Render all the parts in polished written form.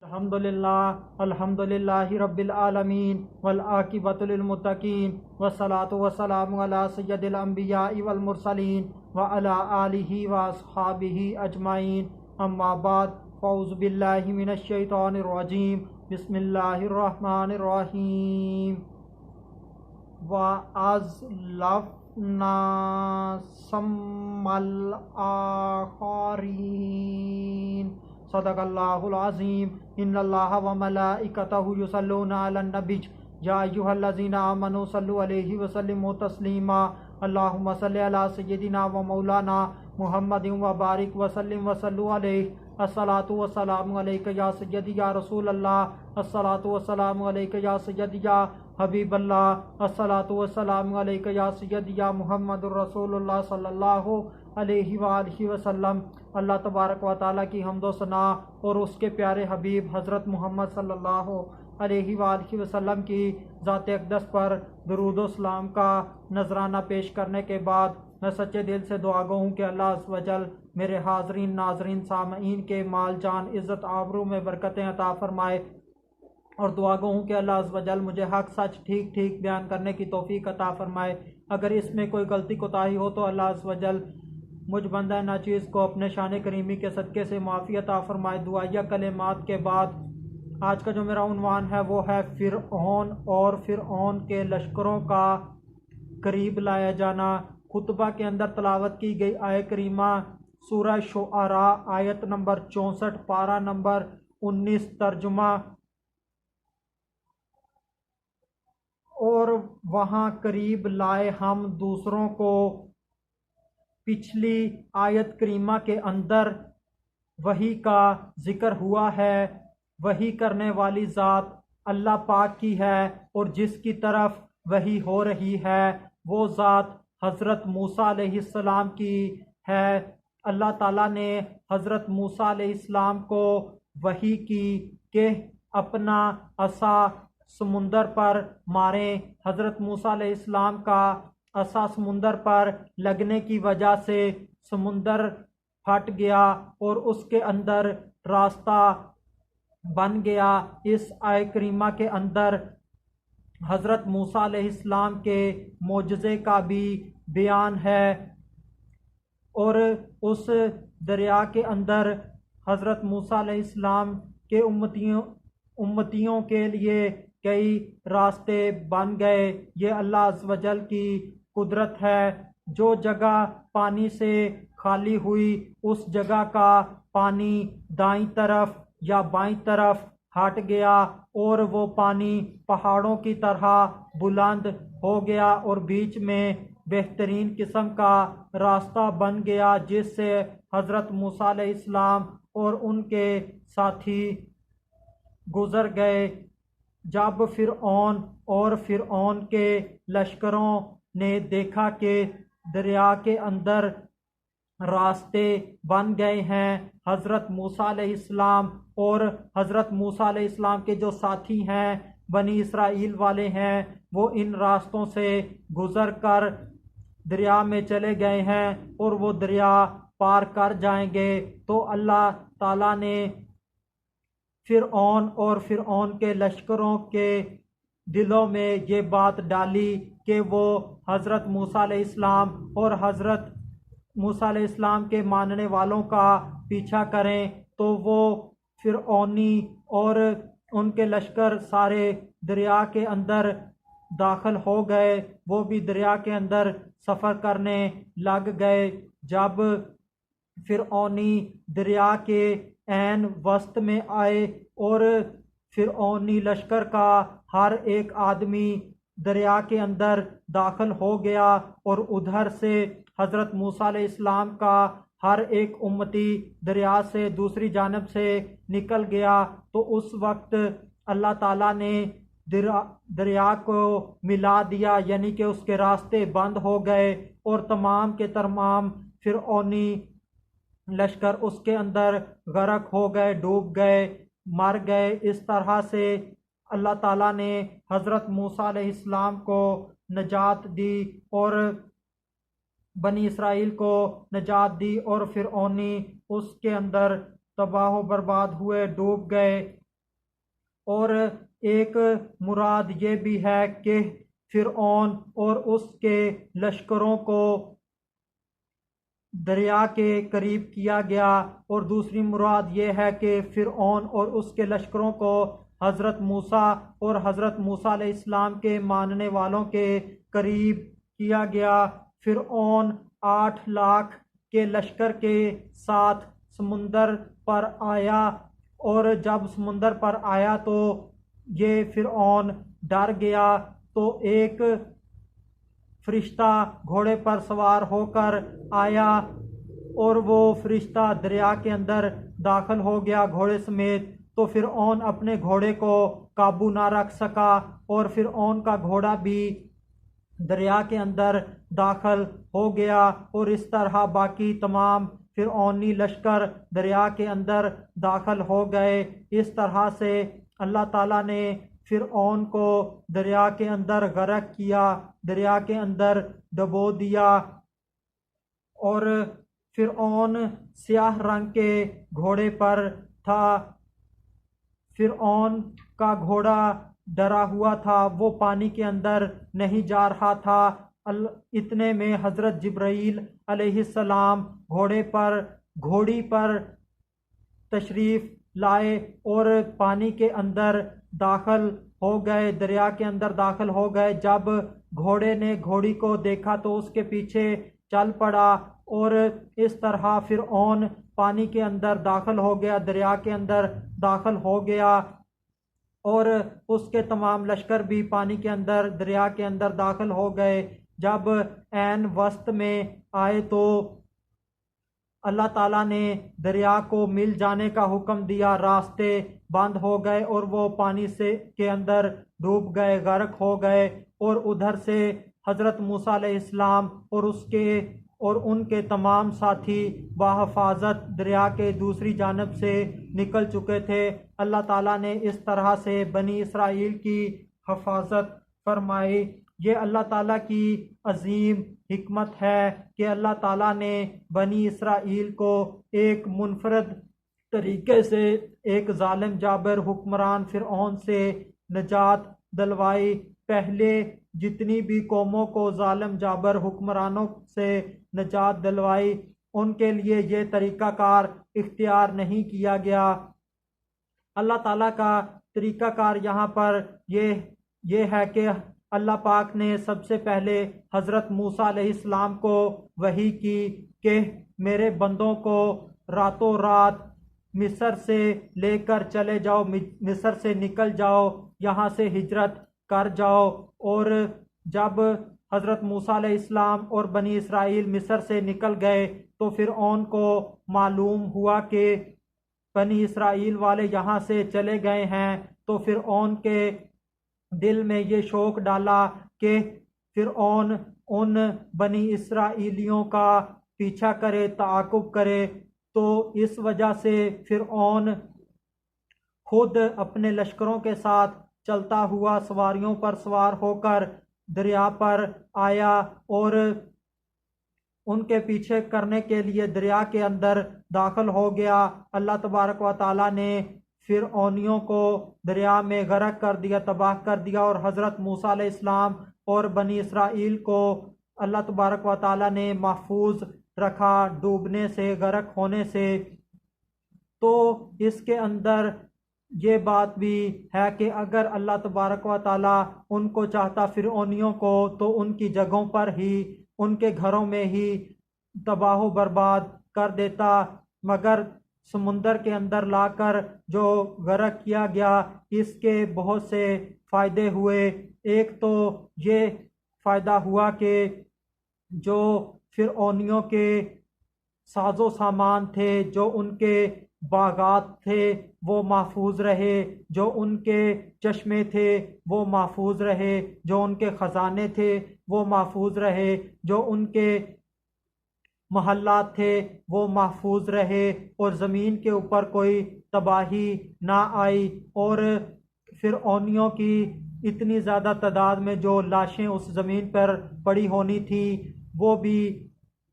अल्हम्दुलिल्लाहि रब्बिल आलमीन वल आकिबतु लिल मुत्तकीन वस्सलातु वस्सलामु अला सय्यदिल अंबियाइ वल मुरसलीन व अला आलिहि व अस्हाबिहि अजमाइन अम्मा बाद फ़ौज़ु बिल्लाहि मिनश शैतानिर रजीम बिस्मिल्लाहिर रहमानिर रहीम व अज़लफ़ना सम्मल आख़रीन सदक़ल्लाहुल अज़ीम इन्नल्लाहा व मलाइकतहु युसल्लूना अलन नबी या अय्युहल्लज़ीना आमनू सल्लु अलैहि व सल्लिमू तस्लीमा अल्लाहुम्मा सल्लि अला सय्यिदिना व मौलाना मुहम्मदिन व बारिक व सल्लिम व सल्लु अलैहि अस्सलातु वस्सलामु अलैका या सय्यदी या रसूल अल्लाह अस्सलातु वस्सलामु अलैका या सय्यदी या हबीब अल्लाह अस्सलातु वस्सलामु अलैका या सय्यदी या मुहम्मदुर रसूलुल्लाह सल्लल्लाहु अलैहि व आलिहि वसल्लम। अल्लाह तबारक व तआला की हम्दो सना और उसके प्यारे हबीब हज़रत मोहम्मद सल्लल्लाहु अलैहि व आलिहि वसल्लम की ज़ात अक़दस पर दुरूद व सलाम का नजराना पेश करने के बाद मैं सच्चे दिल से दुआ गो हूँ कि अल्लाह अज़्ज़ व जल मेरे हाज़रीन नाज़रीन सामईन के माल जान इज़्ज़त आबरू में बरकतें अता फ़रमाए और दुआ गो हूँ कि अल्लाह अज़्ज़ व जल मुझे हक़ सच ठीक ठीक बयान करने की तौफ़ीक अता फ़रमाए। अगर इसमें कोई गलती कोताही हो तो अल्लाह अज़्ज़ व जल मुझ बंदा नाचीज़ को अपने शान करीमी के सदक़े से माफ़ी अता फ़रमाए। दुआया कलेमात के बाद आज का जो मेरा उन्वान है वो है फ़िरऔन और फ़िरऔन के लश्करों का करीब लाया जाना। खुतबा के अंदर तलावत की गई आय करीमा सूरह शुआरा आयत नंबर 64 पारा नंबर 19 तर्जुमा और वहाँ करीब लाए हम दूसरों को। पिछली आयत करीमा के अंदर वही का जिक्र हुआ है। वही करने वाली ज़ात अल्लाह पाक की है और जिसकी तरफ वही हो रही है वो ज़ात हज़रत मूसा अलैहिस्सलाम की है। अल्लाह ताला ने हज़रत मूसा अलैहिस्सलाम को वही की कि अपना असा समुंदर पर मारें। हज़रत मूसा अलैहिस्सलाम का असा समुंदर पर लगने की वजह से समुंदर फट गया और उसके अंदर रास्ता बन गया। इस आय करीमा के अंदर हज़रत मूसा अलैहिस्सलाम के मोजज़े का भी बयान है और उस दरिया के अंदर हज़रत मूसा अलैहिस्सलाम के उम्मतियों के लिए कई रास्ते बन गए। ये अल्लाह अज़्ज़ व जल की कुदरत है। जो जगह पानी से खाली हुई उस जगह का पानी दाईं तरफ या बाईं तरफ हट गया और वो पानी पहाड़ों की तरह बुलंद हो गया और बीच में बेहतरीन किस्म का रास्ता बन गया जिससे हज़रत मूसा अलैहिस्सलाम और उनके साथी गुज़र गए। जब फ़िरऔन और फ़िरऔन के लश्करों ने देखा कि दरिया के अंदर रास्ते बन गए हैं, हज़रत मूसा अलैहिस्सलाम और हज़रत मूसा अलैहिस्सलाम के जो साथी हैं बनी इसराइल वाले हैं वो इन रास्तों से गुज़र कर दरिया में चले गए हैं और वो दरिया पार कर जाएंगे। तो अल्लाह ताला ने फ़िरऔन और फ़िरऔन के लश्करों के दिलों में ये बात डाली कि वो हज़रत मूसा अलैहिस्सलाम और हज़रत मूसा अलैहिस्सलाम के मानने वालों का पीछा करें। तो वो फ़िरऔनी और उनके लश्कर सारे दरिया के अंदर दाखिल हो गए। वो भी दरिया के अंदर सफ़र करने लग गए। जब फ़िरऔनी दरिया के ऐन वस्त में आए और फ़िरऔनी लश्कर का हर एक आदमी दरिया के अंदर दाखिल हो गया और उधर से हज़रत मूसा अलैहिस्सलाम का हर एक उम्मती दरिया से दूसरी जानब से निकल गया। तो उस वक्त अल्लाह ताला ने दरिया को मिला दिया, यानी कि उसके रास्ते बंद हो गए और तमाम के तमाम फ़िरऔनी लश्कर उसके अंदर गर्क हो गए, डूब गए, मर गए। इस तरह से अल्लाह ताला ने हज़रत मूसा अलैहिस्सलाम को नजात दी और बनी इसराइल को नजात दी और फ़िरऔनी उसके अंदर तबाह बर्बाद हुए, डूब गए। और एक मुराद ये भी है कि फिरऔन और उसके लश्करों को दरिया के करीब किया गया, और दूसरी मुराद ये है कि फिरऔन और उसके लश्करों को हज़रत मूसा और हज़रत मूसा अलैहिस्सलाम के मानने वालों के करीब किया गया। फिरऔन 8 लाख के लश्कर के साथ समुंदर पर आया, और जब समुंदर पर आया तो ये फिरऔन डर गया। तो एक फरिश्ता घोड़े पर सवार होकर आया, और वो फरिश्ता दरिया के अंदर दाखिल हो गया घोड़े समेत। तो फिरऔन अपने घोड़े को काबू ना रख सका, और फिरऔन का घोड़ा भी दरिया के अंदर दाखिल हो गया, और इस तरह बाकी तमाम फिरऔनी लश्कर दरिया के अंदर दाखिल हो गए। इस तरह से अल्लाह ताला ने फिरऔन को दरिया के अंदर गर्क किया, दरिया के अंदर डुबो दिया। और फिरऔन स्याह रंग के घोड़े पर था। फिरऔन का घोड़ा डरा हुआ था, वो पानी के अंदर नहीं जा रहा था। इतने में हज़रत जिब्राईल अलैहिस्सलाम घोड़ी पर तशरीफ लाए और पानी के अंदर दाखिल हो गए, दरिया के अंदर दाखिल हो गए। जब घोड़े ने घोड़ी को देखा तो उसके पीछे चल पड़ा, और इस तरह फिरऔन पानी के अंदर दाखिल हो गया, दरिया के अंदर दाखिल हो गया, और उसके तमाम लश्कर भी पानी के अंदर दरिया के अंदर दाखिल हो गए। जब ऐन वस्त में आए तो अल्लाह ताला ने दरिया को मिल जाने का हुक्म दिया, रास्ते बंद हो गए और वो पानी से के अंदर डूब गए, गर्क हो गए। और उधर से हज़रत मूसा अलैहिस्सलाम और उनके तमाम साथी बहिफाजत दरिया के दूसरी जानब से निकल चुके थे। अल्लाह ताला ने इस तरह से बनी इसराइल की हिफाजत फरमाई। ये अल्लाह ताला की अजीम हिकमत है कि अल्लाह ताला ने बनी इसराइल को एक मुनफरद तरीके से एक जालिम जाबर हुक्मरान फिरऔन से निजात दिलवाई। पहले जितनी भी कौमों को जालिम जाबर हुक्मरानों से निजात दिलवाई, उनके लिए ये तरीक़ाकार इख्तियार नहीं किया गया। अल्लाह ताला का तरीक़ाकार यहाँ पर ये है कि अल्लाह पाक ने सबसे पहले हज़रत मूसा अलैहिस्सलाम को वही की कि मेरे बंदों को रातों रात मिस्र से लेकर चले जाओ, मिस्र से निकल जाओ, यहाँ से हिजरत कर जाओ। और जब हज़रत मूसा अलैहिस्सलाम और बनी इसराइल मिस्र से निकल गए तो फिरऔन को मालूम हुआ कि बनी इसराइल वाले यहाँ से चले गए हैं। तो फिरऔन के दिल में ये शौक डाला कि फिरऔन उन बनी इसराइलियों का पीछा करे, ताक़ुब करे। तो इस वजह से फिरऔन खुद अपने लश्करों के साथ चलता हुआ सवारियों पर सवार होकर दरिया पर आया, और उनके पीछे करने के लिए दरिया के अंदर दाखिल हो गया। अल्लाह तबारक व तआला ने फिरऔनियों को दरिया में गर्क कर दिया, तबाह कर दिया, और हज़रत मूसा अलैहिस्सलाम और बनी इसराइल को अल्लाह तबारक व तआला ने महफूज रखा डूबने से, गर्क होने से। तो इसके अंदर ये बात भी है कि अगर अल्लाह तबारक व तआला उनको चाहता फिरऔनियों को, तो उनकी जगहों पर ही, उनके घरों में ही तबाह बर्बाद कर देता। मगर समुंदर के अंदर लाकर जो गर्क किया गया, इसके बहुत से फ़ायदे हुए। एक तो ये फ़ायदा हुआ कि जो फिरऔनियों के साजो सामान थे, जो उनके बागात थे, वो महफूज रहे, जो उनके चश्मे थे वो महफूज रहे, जो उनके ख़जाने थे वो महफूज रहे, जो उनके महल्लात थे वो महफूज रहे, और ज़मीन के ऊपर कोई तबाही ना आई। और फिरऔनियों की इतनी ज़्यादा तादाद में जो लाशें उस ज़मीन पर पड़ी होनी थी, वो भी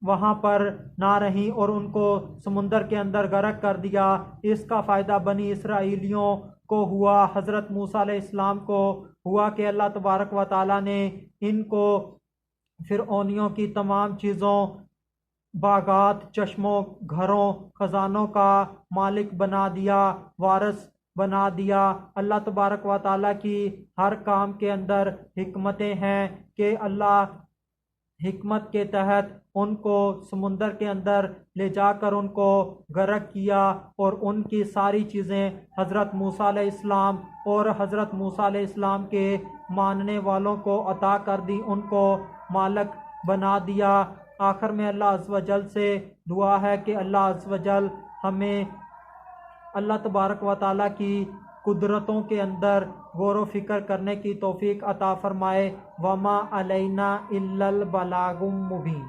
वहाँ पर ना रहीं, और उनको समुंदर के अंदर गर्क कर दिया। इसका फ़ायदा बनी इसराइलियों को हुआ, हज़रत मूसा अलैहिस्सलाम को हुआ कि अल्लाह तबारक व ताला ने इनको फिरौनियों की तमाम चीज़ों, बागात, चश्मों, घरों, खजानों का मालिक बना दिया, वारिस बना दिया। अल्लाह तबारक व ताला की हर काम के अंदर हिकमतें हैं कि अल्लाह हिकमत के तहत उनको समुंदर के अंदर ले जाकर उनको गर्क किया और उनकी सारी चीज़ें हज़रत मूसा अलैहिस्सलाम और हज़रत मूसा अलैहिस्सलाम के मानने वालों को अता कर दी, उनको मालिक बना दिया। आखिर में अल्लाह अज़्ज़ व जल से दुआ है कि अल्लाह अज़्ज़ व जल हमें अल्लाह तबारक व ताला की कुदरतों के अंदर गौर व फिक्र करने की तौफीक अता फरमाए। वमा अलैना इल्लल बलागुम मुबीन।